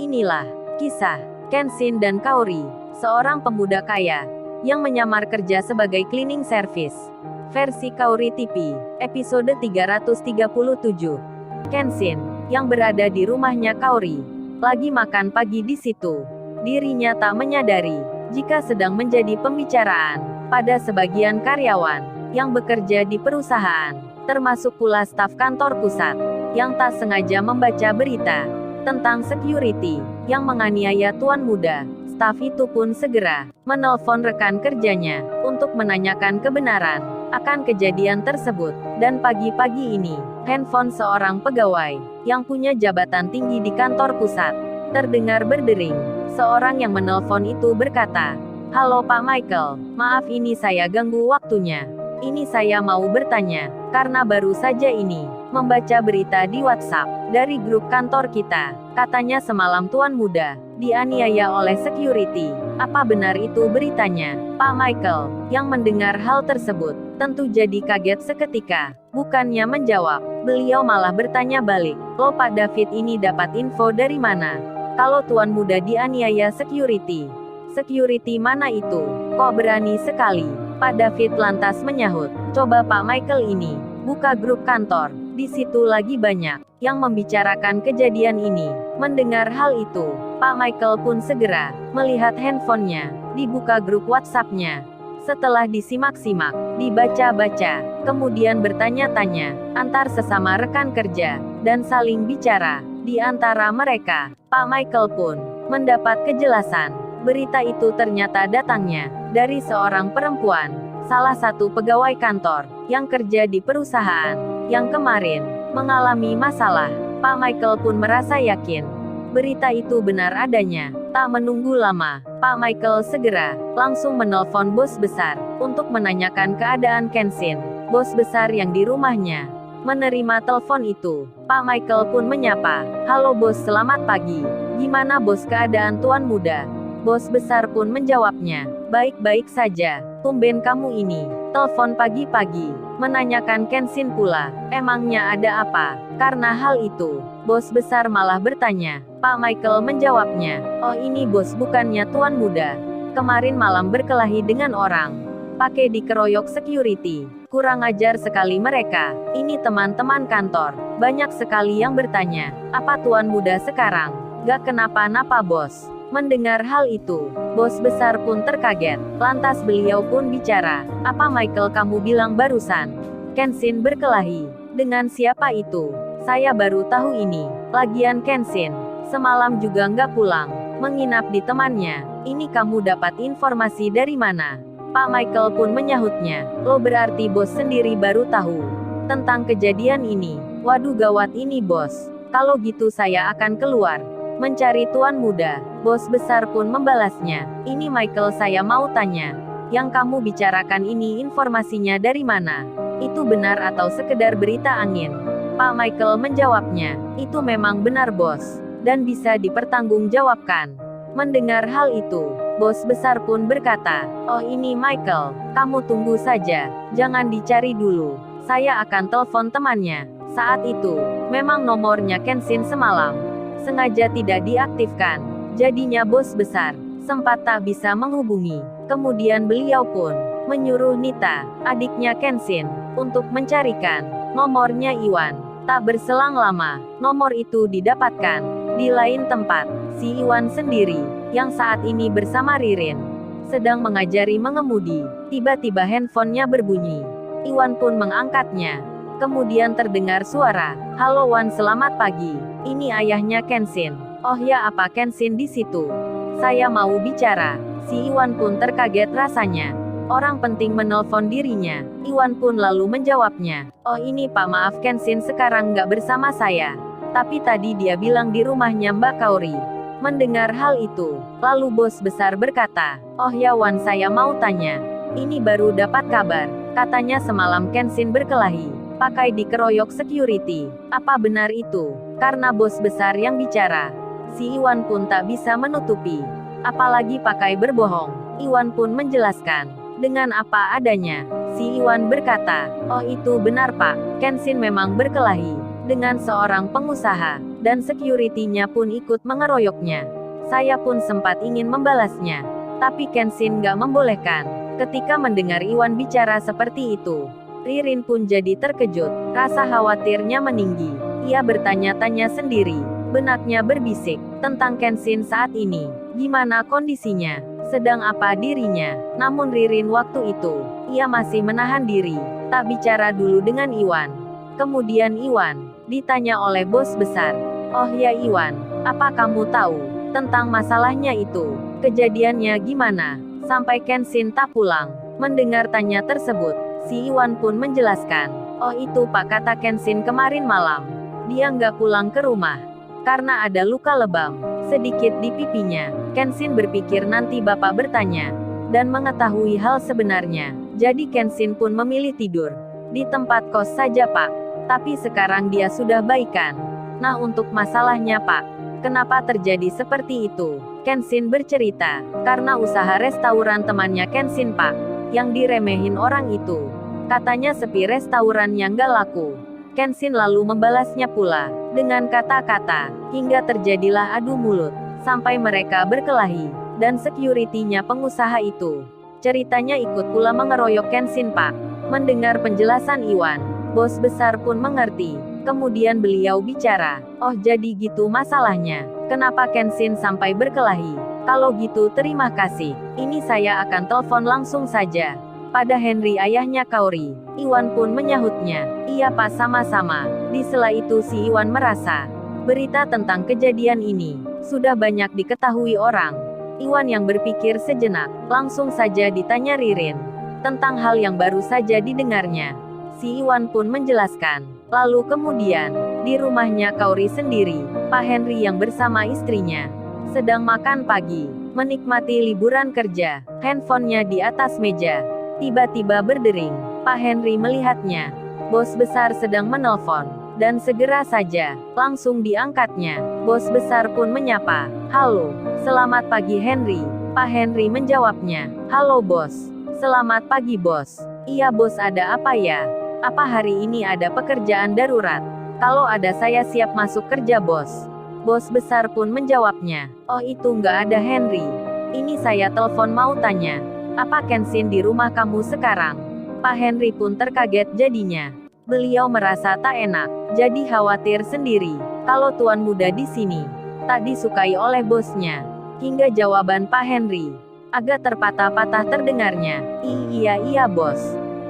Inilah kisah Kenshin dan Kaori, seorang pemuda kaya yang menyamar kerja sebagai cleaning service. Versi Kaori TV, episode 337. Kenshin, yang berada di rumahnya Kaori, lagi makan pagi di situ. Dirinya tak menyadari jika sedang menjadi pembicaraan pada sebagian karyawan yang bekerja di perusahaan, termasuk pula staf kantor pusat, yang tak sengaja membaca berita tentang security yang menganiaya tuan muda. Staf itu pun segera menelpon rekan kerjanya untuk menanyakan kebenaran akan kejadian tersebut. Dan pagi-pagi ini, handphone seorang pegawai yang punya jabatan tinggi di kantor pusat terdengar berdering. Seorang yang menelpon itu berkata, "Halo Pak Michael, maaf ini saya ganggu waktunya. Ini saya mau bertanya, karena baru saja ini membaca berita di WhatsApp dari grup kantor kita. Katanya semalam tuan muda dianiaya oleh security. Apa benar itu beritanya?" Pak Michael, yang mendengar hal tersebut, tentu jadi kaget seketika. Bukannya menjawab, beliau malah bertanya balik, "Lo Pak David ini dapat info dari mana? Kalau tuan muda dianiaya security? Security mana itu? Kok berani sekali?" Pak David lantas menyahut, "Coba Pak Michael ini buka grup kantor. Di situ lagi banyak yang membicarakan kejadian ini." Mendengar hal itu, Pak Michael pun segera melihat handphonenya, dibuka grup WhatsApp-nya. Setelah disimak-simak, dibaca-baca, kemudian bertanya-tanya antar sesama rekan kerja, dan saling bicara di antara mereka, Pak Michael pun mendapat kejelasan. Berita itu ternyata datangnya dari seorang perempuan, salah satu pegawai kantor yang kerja di perusahaan yang kemarin mengalami masalah. Pak Michael pun merasa yakin berita itu benar adanya. Tak menunggu lama, Pak Michael segera langsung menelpon bos besar untuk menanyakan keadaan Kenshin. Bos besar yang di rumahnya menerima telepon itu, Pak Michael pun menyapa, "Halo bos, selamat pagi. Gimana bos keadaan tuan muda?" Bos besar pun menjawabnya, "Baik-baik saja. Tumben kamu ini telepon pagi-pagi menanyakan Kenshin pula. Emangnya ada apa?" Karena hal itu, bos besar malah bertanya. Pak Michael menjawabnya, "Oh ini bos, bukannya tuan muda kemarin malam berkelahi dengan orang, pakai dikeroyok security. Kurang ajar sekali mereka. Ini teman-teman kantor banyak sekali yang bertanya, apa tuan muda sekarang gak kenapa-napa bos?" Mendengar hal itu, bos besar pun terkaget. Lantas beliau pun bicara, "Apa Michael kamu bilang barusan? Kenshin berkelahi dengan siapa itu? Saya baru tahu ini. Lagian Kenshin semalam juga nggak pulang, menginap di temannya. Ini kamu dapat informasi dari mana?" Pak Michael pun menyahutnya, "Lo berarti bos sendiri baru tahu tentang kejadian ini? Waduh gawat ini bos. Kalau gitu saya akan keluar mencari tuan muda." Bos besar pun membalasnya, "Ini Michael, saya mau tanya, yang kamu bicarakan ini informasinya dari mana? Itu benar atau sekedar berita angin?" Pak Michael menjawabnya, "Itu memang benar bos, dan bisa dipertanggungjawabkan." Mendengar hal itu, bos besar pun berkata, "Oh ini Michael, kamu tunggu saja, jangan dicari dulu. Saya akan telepon temannya." Saat itu, memang nomornya Kenshin semalam sengaja tidak diaktifkan. Jadinya bos besar sempat tak bisa menghubungi. Kemudian beliau pun menyuruh Nita, adiknya Kenshin, untuk mencarikan nomornya Iwan. Tak berselang lama, nomor itu didapatkan di lain tempat. Si Iwan sendiri, yang saat ini bersama Ririn, sedang mengajari mengemudi. Tiba-tiba handphonenya berbunyi. Iwan pun mengangkatnya. Kemudian terdengar suara, "Halo Wan, selamat pagi. Ini ayahnya Kenshin." "Oh ya, apa Kenshin di situ? Saya mau bicara." Si Iwan pun terkaget rasanya. Orang penting menelpon dirinya. Iwan pun lalu menjawabnya, "Oh ini Pak, maaf Kenshin sekarang nggak bersama saya. Tapi tadi dia bilang di rumahnya Mbak Kaori." Mendengar hal itu, lalu bos besar berkata, "Oh ya Wan, saya mau tanya. Ini baru dapat kabar. Katanya semalam Kenshin berkelahi pakai dikeroyok security. Apa benar itu?" Karena bos besar yang bicara, si Iwan pun tak bisa menutupi, apalagi pakai berbohong. Iwan pun menjelaskan dengan apa adanya. Si Iwan berkata, "Oh itu benar Pak, Kenshin memang berkelahi dengan seorang pengusaha dan security-nya pun ikut mengeroyoknya. Saya pun sempat ingin membalasnya, tapi Kenshin gak membolehkan. Ketika mendengar Iwan bicara seperti itu, Ririn pun jadi terkejut. Rasa khawatirnya meninggi. Ia bertanya-tanya sendiri. Benaknya berbisik tentang Kenshin saat ini. Gimana kondisinya? Sedang apa dirinya? Namun Ririn waktu itu, ia masih menahan diri. Tak bicara dulu dengan Iwan. Kemudian Iwan ditanya oleh bos besar. Oh ya Iwan, apa kamu tahu tentang masalahnya itu? Kejadiannya gimana? Sampai Kenshin tak pulang. Mendengar tanya tersebut, si Iwan pun menjelaskan. Oh itu Pak, kata Kenshin kemarin malam. Dia nggak pulang ke rumah. Karena ada luka lebam sedikit di pipinya. Kenshin berpikir nanti bapak bertanya. Dan mengetahui hal sebenarnya. Jadi Kenshin pun memilih tidur di tempat kos saja Pak. Tapi sekarang dia sudah baikan. Nah untuk masalahnya Pak, kenapa terjadi seperti itu? Kenshin bercerita, karena usaha restoran temannya Kenshin Pak, yang diremehin orang itu. Katanya sepi restoran yang gak laku. Kenshin lalu membalasnya pula, dengan kata-kata, hingga terjadilah adu mulut, sampai mereka berkelahi, dan security-nya pengusaha itu. Ceritanya ikut pula mengeroyok Kenshin Pak. Mendengar penjelasan Iwan, bos besar pun mengerti. Kemudian beliau bicara, oh jadi gitu masalahnya. Kenapa Kenshin sampai berkelahi? Kalau gitu terima kasih. Ini saya akan telepon langsung saja pada Henry ayahnya Kaori. Iwan pun menyahutnya. Iya Pak, sama-sama. Di sela itu si Iwan merasa berita tentang kejadian ini sudah banyak diketahui orang. Iwan yang berpikir sejenak, langsung saja ditanya Ririn tentang hal yang baru saja didengarnya. Si Iwan pun menjelaskan. Lalu kemudian, di rumahnya Kaori sendiri, Pak Henry yang bersama istrinya sedang makan pagi, menikmati liburan kerja. Handphonenya di atas meja. Tiba-tiba berdering. Pak Henry melihatnya. Bos besar sedang menelpon. Dan segera saja, langsung diangkatnya. Bos besar pun menyapa. Halo, selamat pagi Henry. Pak Henry menjawabnya. Halo bos. Selamat pagi bos. Iya bos, ada apa ya? Apa hari ini ada pekerjaan darurat? Kalau ada saya siap masuk kerja bos. Bos besar pun menjawabnya. Oh itu nggak ada Henry. Ini saya telepon mau tanya. Apa Kenshin di rumah kamu sekarang? Pak Henry pun terkaget jadinya. Beliau merasa tak enak. Jadi khawatir sendiri. Kalau tuan muda di sini tak disukai oleh bosnya. Hingga jawaban Pak Henry agak terpatah-patah terdengarnya. Iya bos.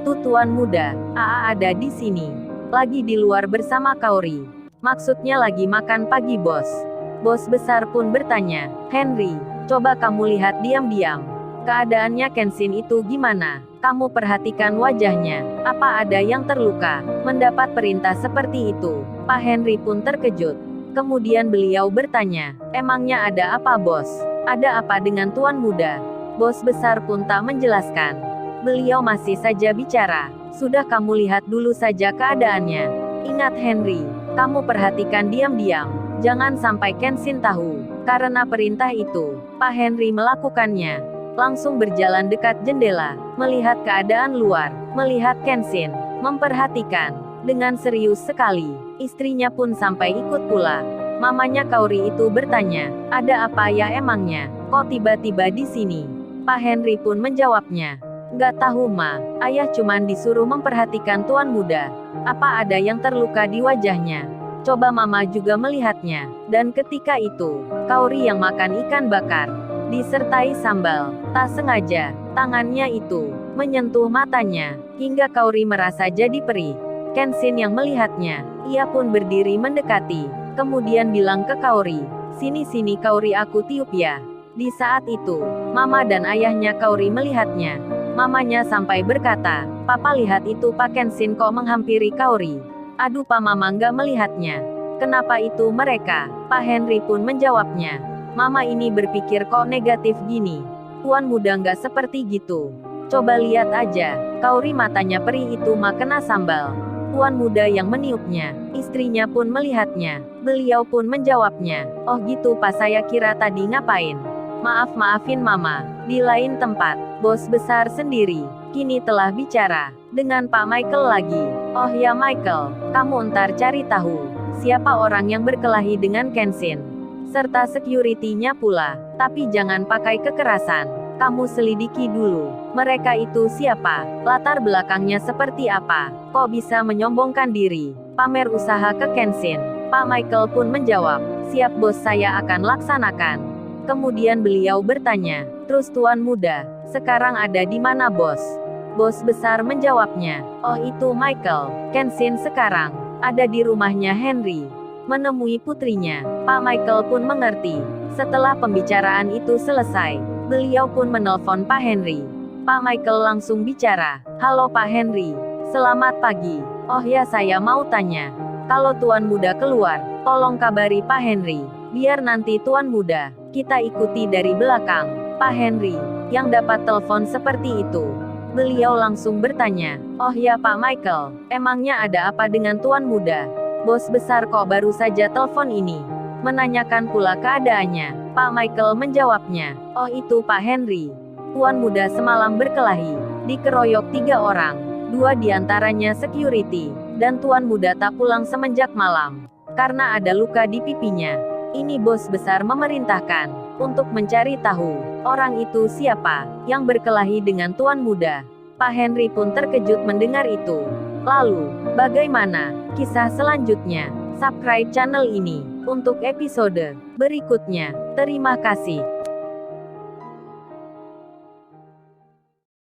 Tuh tuan muda, Aa ada di sini. Lagi di luar bersama Kaori. Maksudnya lagi makan pagi bos. Bos besar pun bertanya, Henry, coba kamu lihat diam-diam. Keadaannya Kenshin itu gimana? Kamu perhatikan wajahnya. Apa ada yang terluka? Mendapat perintah seperti itu, Pak Henry pun terkejut. Kemudian beliau bertanya, emangnya ada apa bos? Ada apa dengan tuan muda? Bos besar pun tak menjelaskan. Beliau masih saja bicara. Sudah kamu lihat dulu saja keadaannya. Ingat Henry, kamu perhatikan diam-diam. Jangan sampai Kenshin tahu. Karena perintah itu, Pak Henry melakukannya. Langsung berjalan dekat jendela, melihat keadaan luar, melihat Kenshin, memperhatikan. Dengan serius sekali, istrinya pun sampai ikut pula. Mamanya Kaori itu bertanya, ada apa ya emangnya? Kok tiba-tiba di sini? Pak Henry pun menjawabnya. Nggak tahu ma, ayah cuman disuruh memperhatikan tuan muda. Apa ada yang terluka di wajahnya? Coba mama juga melihatnya. Dan ketika itu, Kaori yang makan ikan bakar, disertai sambal, tak sengaja, tangannya itu menyentuh matanya, hingga Kaori merasa jadi perih. Kenshin yang melihatnya, ia pun berdiri mendekati, kemudian bilang ke Kaori, sini Kaori aku tiup ya. Di saat itu, mama dan ayahnya Kaori melihatnya. Mamanya sampai berkata, Papa lihat itu Pak Kenshin kok menghampiri Kaori. Aduh Pak, mama nggak melihatnya. Kenapa itu mereka? Pak Henry pun menjawabnya. Mama ini berpikir kok negatif gini. Tuan muda nggak seperti gitu. Coba lihat aja, Kaori matanya perih itu mah kena sambal. Tuan muda yang meniupnya, istrinya pun melihatnya. Beliau pun menjawabnya, oh gitu Pak, saya kira tadi ngapain? Maafin mama. Di lain tempat, bos besar sendiri, kini telah bicara dengan Pak Michael lagi. Oh ya Michael, kamu ntar cari tahu siapa orang yang berkelahi dengan Kenshin. Serta security-nya pula. Tapi jangan pakai kekerasan. Kamu selidiki dulu. Mereka itu siapa? Latar belakangnya seperti apa? Kok bisa menyombongkan diri? Pamer usaha ke Kenshin. Pak Michael pun menjawab, siap bos, saya akan laksanakan. Kemudian beliau bertanya, terus tuan muda, sekarang ada di mana bos? Bos besar menjawabnya, oh itu Michael. Kenshin sekarang ada di rumahnya Henry. Menemui putrinya. Pak Michael pun mengerti. Setelah pembicaraan itu selesai, beliau pun menelpon Pak Henry. Pak Michael langsung bicara, halo Pak Henry, selamat pagi. Oh ya, saya mau tanya, kalau tuan muda keluar, tolong kabari Pak Henry, biar nanti tuan muda, kita ikuti dari belakang. Pak Henry, yang dapat telepon seperti itu. Beliau langsung bertanya, oh ya Pak Michael, emangnya ada apa dengan tuan muda? Bos besar kok baru saja telepon ini? Menanyakan pula keadaannya. Pak Michael menjawabnya, oh itu Pak Henry. Tuan muda semalam berkelahi, dikeroyok 3 orang, 2 diantaranya security, dan tuan muda tak pulang semenjak malam, karena ada luka di pipinya. Ini bos besar memerintahkan, untuk mencari tahu, orang itu siapa, yang berkelahi dengan tuan muda. Pak Henry pun terkejut mendengar itu. Lalu, bagaimana kisah selanjutnya? Subscribe channel ini, untuk episode berikutnya. Terima kasih.